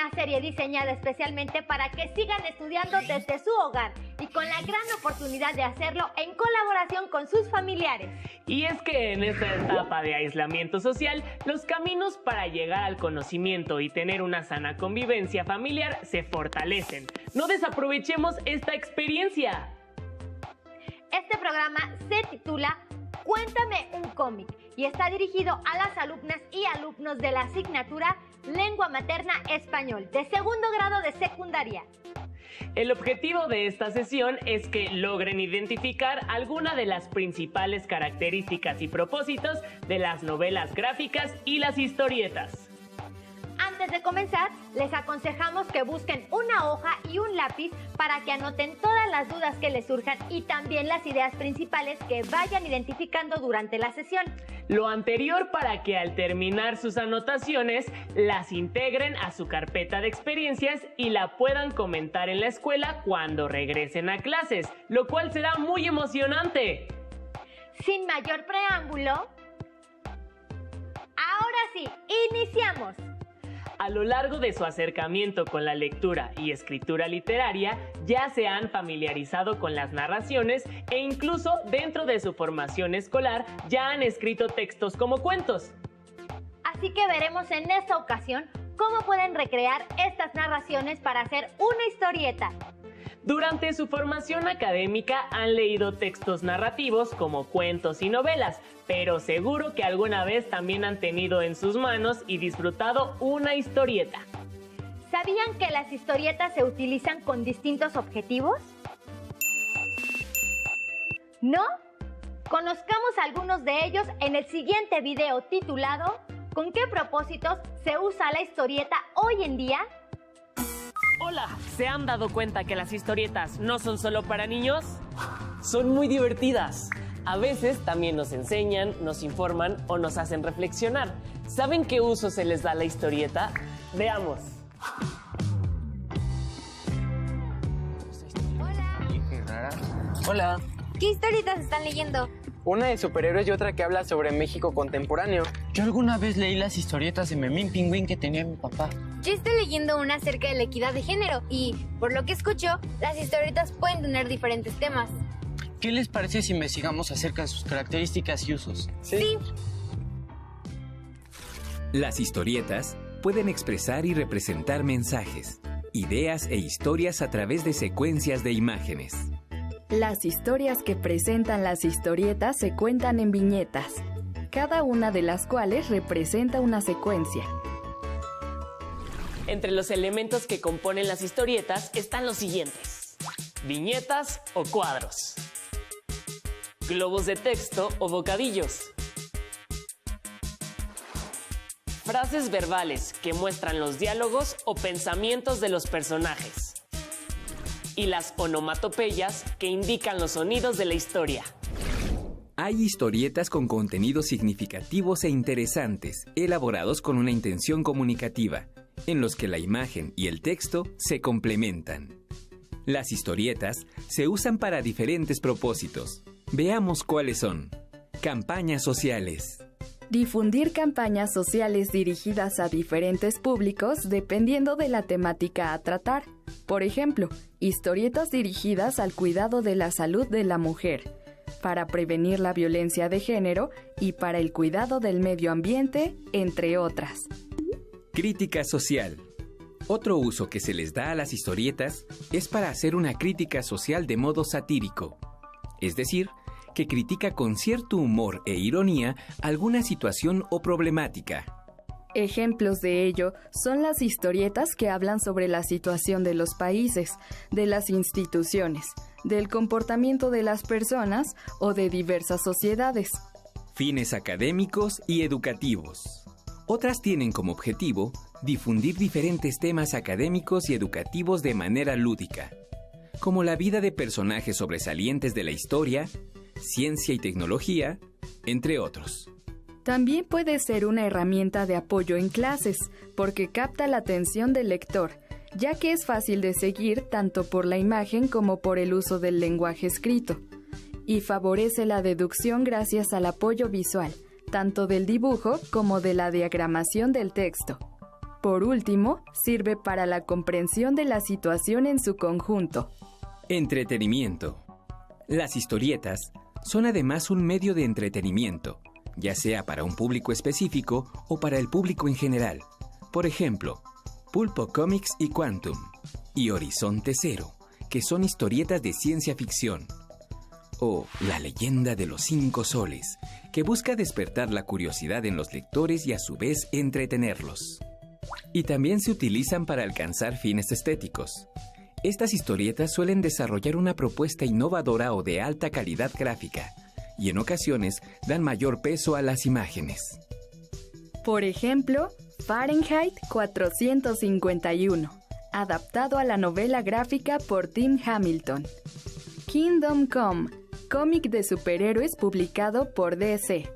una serie diseñada especialmente para que sigan estudiando desde su hogar y con la gran oportunidad de hacerlo en colaboración con sus familiares. Y es que en esta etapa de aislamiento social, los caminos para llegar al conocimiento y tener una sana convivencia familiar se fortalecen. No desaprovechemos esta experiencia. Este programa se titula Cuéntame un cómic y está dirigido a las alumnas y alumnos de la asignatura Lengua Materna Español de segundo grado de secundaria. El objetivo de esta sesión es que logren identificar alguna de las principales características y propósitos de las novelas gráficas y las historietas. Antes de comenzar, les aconsejamos que busquen una hoja y un lápiz para que anoten todas las dudas que les surjan y también las ideas principales que vayan identificando durante la sesión. Lo anterior para que al terminar sus anotaciones las integren a su carpeta de experiencias y la puedan comentar en la escuela cuando regresen a clases, lo cual será muy emocionante. Sin mayor preámbulo, ahora sí, iniciamos. A lo largo de su acercamiento con la lectura y escritura literaria, ya se han familiarizado con las narraciones e incluso dentro de su formación escolar ya han escrito textos como cuentos. Así que veremos en esta ocasión cómo pueden recrear estas narraciones para hacer una historieta. Durante su formación académica han leído textos narrativos como cuentos y novelas, pero seguro que alguna vez también han tenido en sus manos y disfrutado una historieta. ¿Sabían que las historietas se utilizan con distintos objetivos? ¿No? Conozcamos algunos de ellos en el siguiente video titulado ¿Con qué propósitos se usa la historieta hoy en día? Hola, ¿se han dado cuenta que las historietas no son solo para niños? Son muy divertidas. A veces también nos enseñan, nos informan o nos hacen reflexionar. ¿Saben qué uso se les da a la historieta? Veamos. Hola. Hola. ¿Qué historietas están leyendo? Una de superhéroes y otra que habla sobre México contemporáneo. Yo alguna vez leí las historietas de Memín Pingüín que tenía mi papá. Yo estoy leyendo una acerca de la equidad de género y, por lo que escucho, las historietas pueden tener diferentes temas. ¿Qué les parece si investigamos acerca de sus características y usos? Sí. Las historietas pueden expresar y representar mensajes, ideas e historias a través de secuencias de imágenes. Las historias que presentan las historietas se cuentan en viñetas, cada una de las cuales representa una secuencia. Entre los elementos que componen las historietas están los siguientes: viñetas o cuadros, globos de texto o bocadillos, frases verbales que muestran los diálogos o pensamientos de los personajes, y las onomatopeyas que indican los sonidos de la historia. Hay historietas con contenidos significativos e interesantes, elaborados con una intención comunicativa, en los que la imagen y el texto se complementan. Las historietas se usan para diferentes propósitos. Veamos cuáles son. Campañas sociales. Difundir campañas sociales dirigidas a diferentes públicos dependiendo de la temática a tratar. Por ejemplo, historietas dirigidas al cuidado de la salud de la mujer, para prevenir la violencia de género y para el cuidado del medio ambiente, entre otras. Crítica social. Otro uso que se les da a las historietas es para hacer una crítica social de modo satírico, es decir, que critica con cierto humor e ironía alguna situación o problemática. Ejemplos de ello son las historietas que hablan sobre la situación de los países, de las instituciones, del comportamiento de las personas o de diversas sociedades. Fines académicos y educativos. Otras tienen como objetivo difundir diferentes temas académicos y educativos de manera lúdica, como la vida de personajes sobresalientes de la historia, ciencia y tecnología, entre otros. También puede ser una herramienta de apoyo en clases, porque capta la atención del lector, ya que es fácil de seguir tanto por la imagen como por el uso del lenguaje escrito, y favorece la deducción gracias al apoyo visual, tanto del dibujo como de la diagramación del texto. Por último, sirve para la comprensión de la situación en su conjunto. Entretenimiento. Las historietas son además un medio de entretenimiento, ya sea para un público específico o para el público en general. Por ejemplo, Pulpo Comics y Quantum, y Horizonte Cero, que son historietas de ciencia ficción. O La leyenda de los 5 soles, que busca despertar la curiosidad en los lectores y a su vez entretenerlos. Y también se utilizan para alcanzar fines estéticos. Estas historietas suelen desarrollar una propuesta innovadora o de alta calidad gráfica, y en ocasiones dan mayor peso a las imágenes. Por ejemplo, Fahrenheit 451, adaptado a la novela gráfica por Tim Hamilton. Kingdom Come, cómic de superhéroes publicado por DC.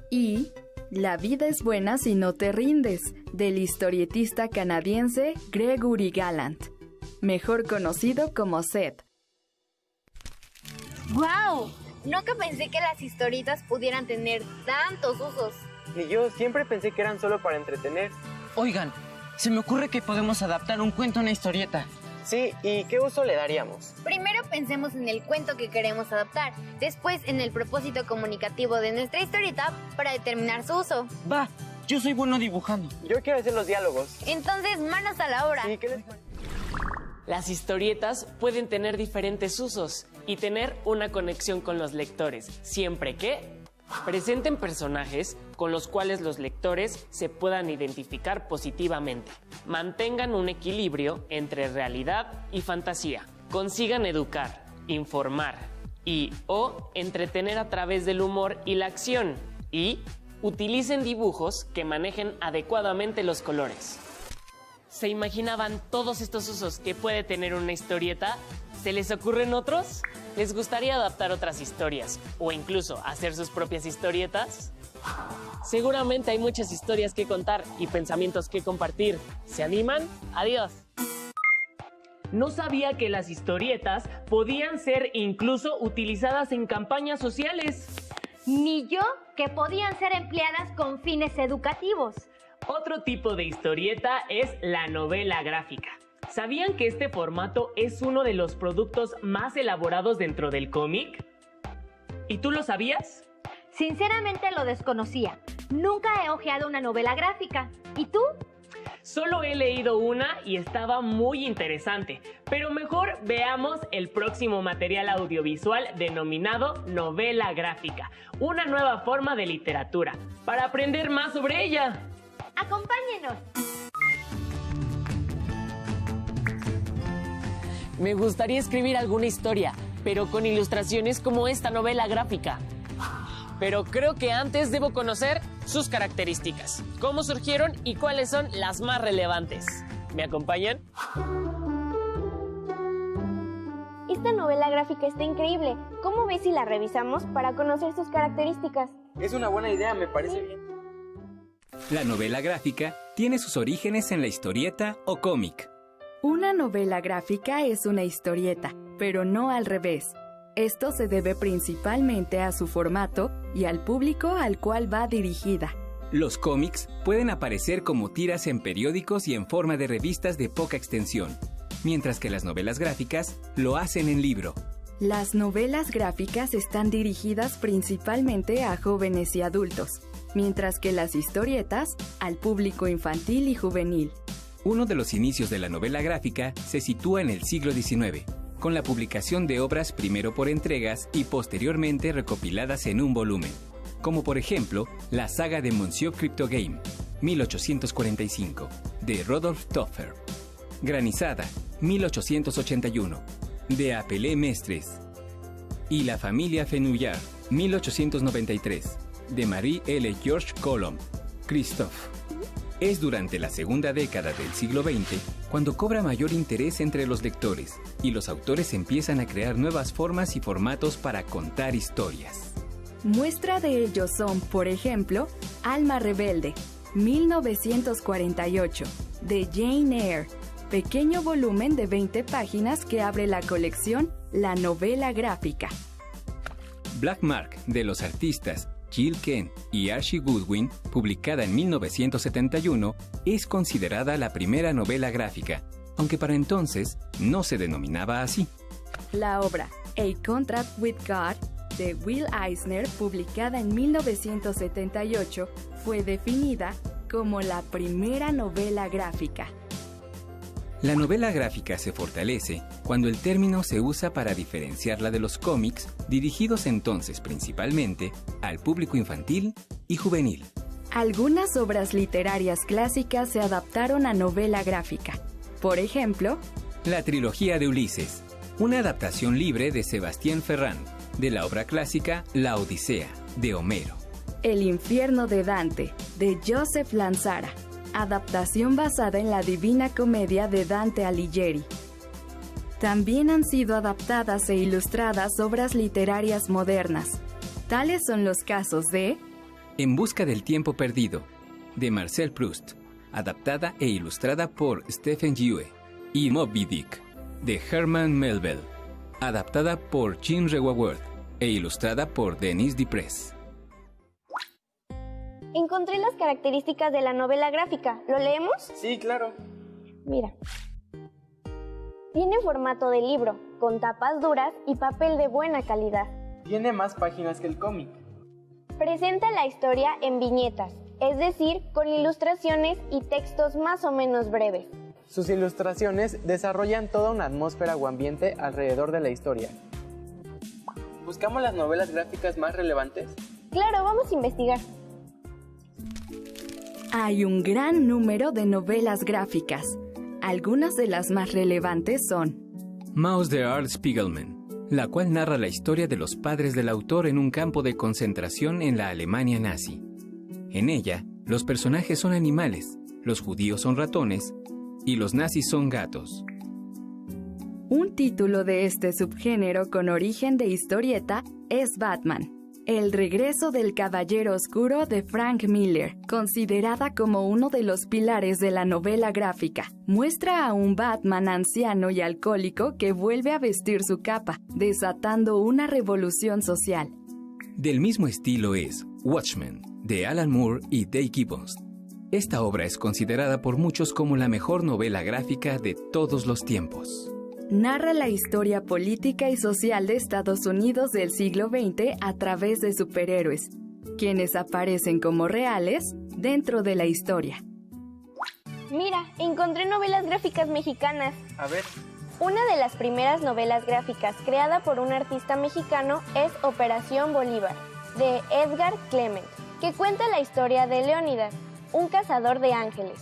Y La vida es buena si no te rindes, del historietista canadiense Gregory Gallant, mejor conocido como Seth. ¡Wow! Nunca pensé que las historietas pudieran tener tantos usos. Y yo siempre pensé que eran solo para entretener. Oigan, se me ocurre que podemos adaptar un cuento a una historieta. Sí, ¿y qué uso le daríamos? Primero pensemos en el cuento que queremos adaptar, después en el propósito comunicativo de nuestra historieta para determinar su uso. Va, yo soy bueno dibujando. Yo quiero hacer los diálogos. Entonces, manos a la obra. Sí, ¿qué les parece? Las historietas pueden tener diferentes usos y tener una conexión con los lectores, siempre que presenten personajes con los cuales los lectores se puedan identificar positivamente, mantengan un equilibrio entre realidad y fantasía, consigan educar, informar y o entretener a través del humor y la acción, y utilicen dibujos que manejen adecuadamente los colores. ¿Se imaginaban todos estos usos que puede tener una historieta? ¿Se les ocurren otros? ¿Les gustaría adaptar otras historias o incluso hacer sus propias historietas? Seguramente hay muchas historias que contar y pensamientos que compartir. ¿Se animan? ¡Adiós! No sabía que las historietas podían ser incluso utilizadas en campañas sociales. Ni yo que podían ser empleadas con fines educativos. Otro tipo de historieta es la novela gráfica. ¿Sabían que este formato es uno de los productos más elaborados dentro del cómic? ¿Y tú lo sabías? Sinceramente lo desconocía. Nunca he hojeado una novela gráfica. ¿Y tú? Solo he leído una y estaba muy interesante, pero mejor veamos el próximo material audiovisual denominado novela gráfica, una nueva forma de literatura, para aprender más sobre ella. ¡Acompáñenos! Me gustaría escribir alguna historia, pero con ilustraciones como esta novela gráfica. Pero creo que antes debo conocer sus características, cómo surgieron y cuáles son las más relevantes. ¿Me acompañan? Esta novela gráfica está increíble. ¿Cómo ves si la revisamos para conocer sus características? Es una buena idea, me parece bien. La novela gráfica tiene sus orígenes en la historieta o cómic. Una novela gráfica es una historieta, pero no al revés. Esto se debe principalmente a su formato y al público al cual va dirigida. Los cómics pueden aparecer como tiras en periódicos y en forma de revistas de poca extensión, mientras que las novelas gráficas lo hacen en libro. Las novelas gráficas están dirigidas principalmente a jóvenes y adultos, mientras que las historietas al público infantil y juvenil. Uno de los inicios de la novela gráfica se sitúa en el siglo XIX, con la publicación de obras primero por entregas y posteriormente recopiladas en un volumen, como por ejemplo la saga de Monsieur Cryptogame, 1845, de Rodolphe Toffer, Granizada, 1881, de Apelé Mestres, y La familia Fenouillard, 1893, de Marie L. George Colomb, Christophe. Es durante la segunda década del siglo XX cuando cobra mayor interés entre los lectores y los autores empiezan a crear nuevas formas y formatos para contar historias. Muestra de ello son, por ejemplo, Alma Rebelde, 1948, de Jane Eyre, pequeño volumen de 20 páginas que abre la colección La novela gráfica. Black Mark, de los artistas Jill Kent y Archie Goodwin, publicada en 1971, es considerada la primera novela gráfica, aunque para entonces no se denominaba así. La obra A Contract with God de Will Eisner, publicada en 1978, fue definida como la primera novela gráfica. La novela gráfica se fortalece cuando el término se usa para diferenciarla de los cómics, dirigidos entonces principalmente al público infantil y juvenil. Algunas obras literarias clásicas se adaptaron a novela gráfica. Por ejemplo, la trilogía de Ulises, una adaptación libre de Sebastián Ferrand, de la obra clásica La Odisea, de Homero. El infierno de Dante, de Joseph Lanzara, adaptación basada en la Divina Comedia de Dante Alighieri. También han sido adaptadas e ilustradas obras literarias modernas. Tales son los casos de En busca del tiempo perdido, de Marcel Proust, adaptada e ilustrada por Stephen Yue, y Moby Dick, de Herman Melville, adaptada por Chin Rewaworth e ilustrada por Denis Diprez. Encontré las características de la novela gráfica. ¿Lo leemos? Sí, claro. Mira. Tiene formato de libro, con tapas duras y papel de buena calidad. Tiene más páginas que el cómic. Presenta la historia en viñetas, es decir, con ilustraciones y textos más o menos breves. Sus ilustraciones desarrollan toda una atmósfera o ambiente alrededor de la historia. ¿Buscamos las novelas gráficas más relevantes? Claro, vamos a investigar. Hay un gran número de novelas gráficas. Algunas de las más relevantes son Maus de Art Spiegelman, la cual narra la historia de los padres del autor en un campo de concentración en la Alemania nazi. En ella, los personajes son animales, los judíos son ratones y los nazis son gatos. Un título de este subgénero con origen de historieta es Batman, El regreso del Caballero Oscuro de Frank Miller, considerada como uno de los pilares de la novela gráfica. Muestra a un Batman anciano y alcohólico que vuelve a vestir su capa, desatando una revolución social. Del mismo estilo es Watchmen, de Alan Moore y Dave Gibbons. Esta obra es considerada por muchos como la mejor novela gráfica de todos los tiempos. Narra la historia política y social de Estados Unidos del siglo XX a través de superhéroes, quienes aparecen como reales dentro de la historia. Mira, encontré novelas gráficas mexicanas. A ver. Una de las primeras novelas gráficas creada por un artista mexicano es Operación Bolívar, de Edgar Clement, que cuenta la historia de Leónidas, un cazador de ángeles.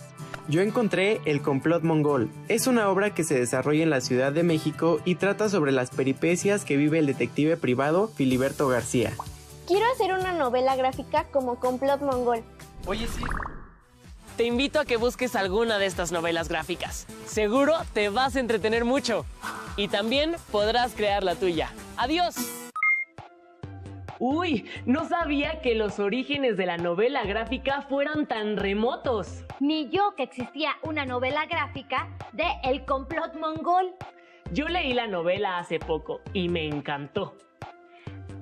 Yo encontré El complot mongol. Es una obra que se desarrolla en la Ciudad de México y trata sobre las peripecias que vive el detective privado Filiberto García. Quiero hacer una novela gráfica como Complot Mongol. Oye, sí. Te invito a que busques alguna de estas novelas gráficas. Seguro te vas a entretener mucho. Y también podrás crear la tuya. ¡Adiós! Uy, no sabía que los orígenes de la novela gráfica fueran tan remotos. Ni yo que existía una novela gráfica de El complot mongol. Yo leí la novela hace poco y me encantó.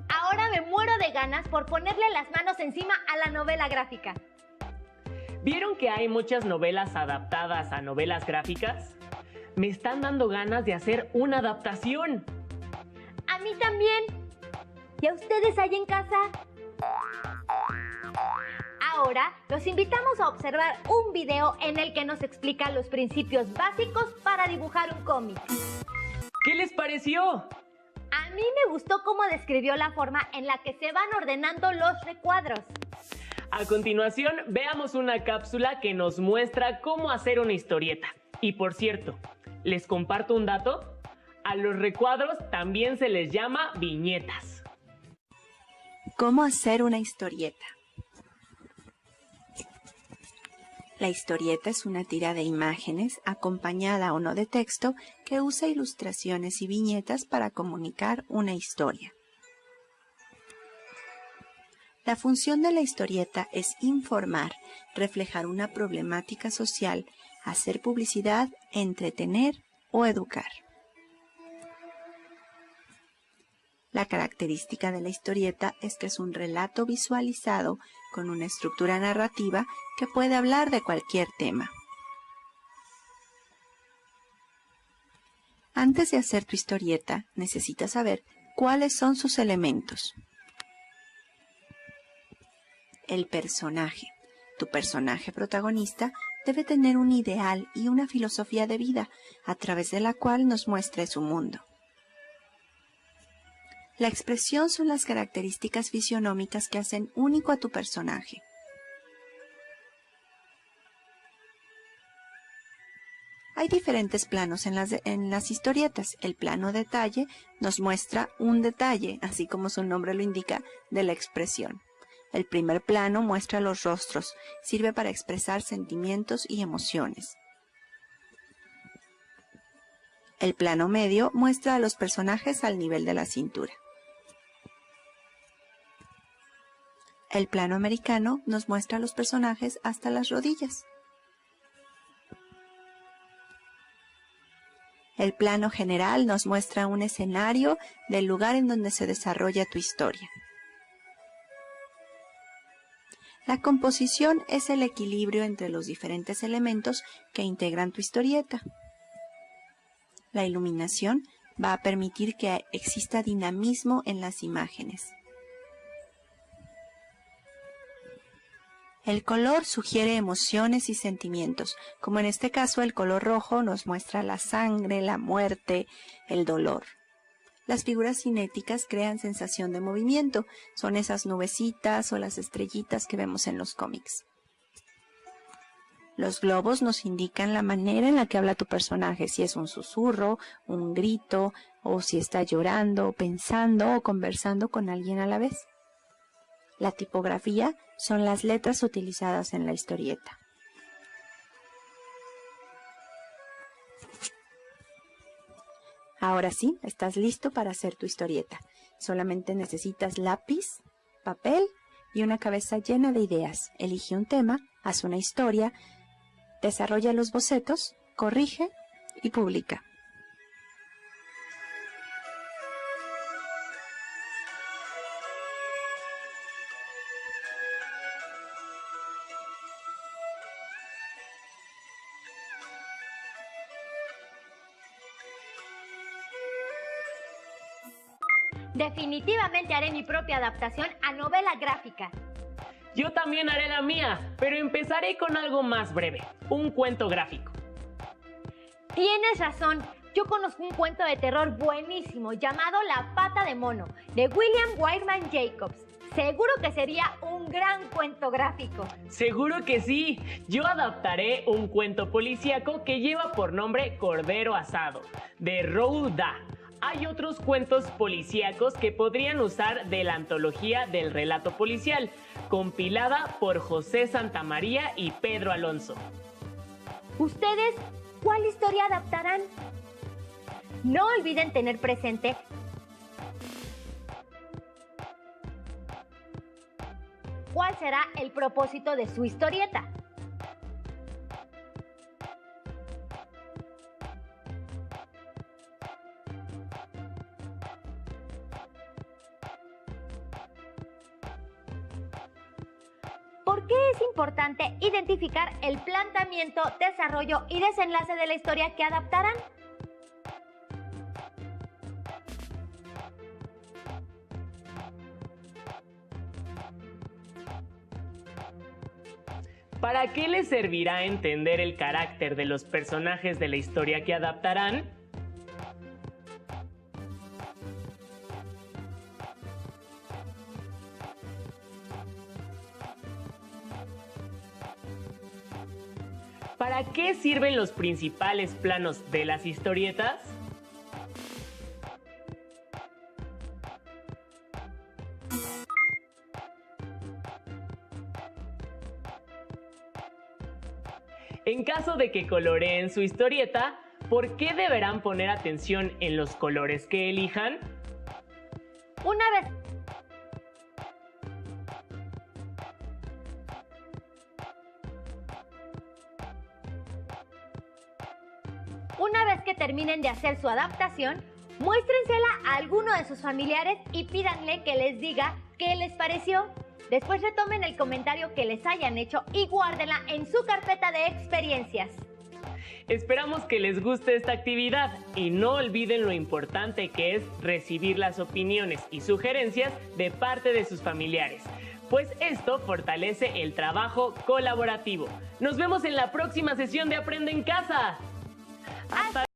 Ahora me muero de ganas por ponerle las manos encima a la novela gráfica. ¿Vieron que hay muchas novelas adaptadas a novelas gráficas? Me están dando ganas de hacer una adaptación. A mí también. ¿Y a ustedes ahí en casa? Ahora los invitamos a observar un video en el que nos explica los principios básicos para dibujar un cómic. ¿Qué les pareció? A mí me gustó cómo describió la forma en la que se van ordenando los recuadros. A continuación, veamos una cápsula que nos muestra cómo hacer una historieta. Y por cierto, ¿les comparto un dato? A los recuadros también se les llama viñetas. ¿Cómo hacer una historieta? La historieta es una tira de imágenes, acompañada o no de texto, que usa ilustraciones y viñetas para comunicar una historia. La función de la historieta es informar, reflejar una problemática social, hacer publicidad, entretener o educar. La característica de la historieta es que es un relato visualizado con una estructura narrativa que puede hablar de cualquier tema. Antes de hacer tu historieta, necesitas saber cuáles son sus elementos. El personaje. Tu personaje protagonista debe tener un ideal y una filosofía de vida a través de la cual nos muestre su mundo. La expresión son las características fisionómicas que hacen único a tu personaje. Hay diferentes planos en las historietas. El plano detalle nos muestra un detalle, así como su nombre lo indica, de la expresión. El primer plano muestra los rostros, sirve para expresar sentimientos y emociones. El plano medio muestra a los personajes al nivel de la cintura. El plano americano nos muestra a los personajes hasta las rodillas. El plano general nos muestra un escenario del lugar en donde se desarrolla tu historia. La composición es el equilibrio entre los diferentes elementos que integran tu historieta. La iluminación va a permitir que exista dinamismo en las imágenes. El color sugiere emociones y sentimientos, como en este caso el color rojo nos muestra la sangre, la muerte, el dolor. Las figuras cinéticas crean sensación de movimiento, son esas nubecitas o las estrellitas que vemos en los cómics. Los globos nos indican la manera en la que habla tu personaje, si es un susurro, un grito, o si está llorando, pensando o conversando con alguien a la vez. La tipografía son las letras utilizadas en la historieta. Ahora sí, estás listo para hacer tu historieta. Solamente necesitas lápiz, papel y una cabeza llena de ideas. Elige un tema, haz una historia, desarrolla los bocetos, corrige y publica. Definitivamente haré mi propia adaptación a novela gráfica. Yo también haré la mía, pero empezaré con algo más breve, un cuento gráfico. Tienes razón, yo conozco un cuento de terror buenísimo llamado La pata de mono, de William Wyman Jacobs. Seguro que sería un gran cuento gráfico. Seguro que sí. Yo adaptaré un cuento policíaco que lleva por nombre Cordero Asado, de Roald Dahl. Hay otros cuentos policíacos que podrían usar de la antología del relato policial, compilada por José Santamaría y Pedro Alonso. ¿Ustedes cuál historia adaptarán? No olviden tener presente cuál será el propósito de su historieta. ¿Por qué es importante identificar el planteamiento, desarrollo y desenlace de la historia que adaptarán? ¿Para qué les servirá entender el carácter de los personajes de la historia que adaptarán? ¿Para qué sirven los principales planos de las historietas? En caso de que coloreen su historieta, ¿por qué deberán poner atención en los colores que elijan? Una vez que terminen de hacer su adaptación, Muéstrensela a alguno de sus familiares y pídanle que les diga qué les pareció. Después retomen el comentario que les hayan hecho y guárdenla en su carpeta de experiencias. Esperamos que les guste esta actividad y no olviden lo importante que es recibir las opiniones y sugerencias de parte de sus familiares, pues esto fortalece el trabajo colaborativo. Nos vemos en la próxima sesión de Aprende en Casa. ¡Hasta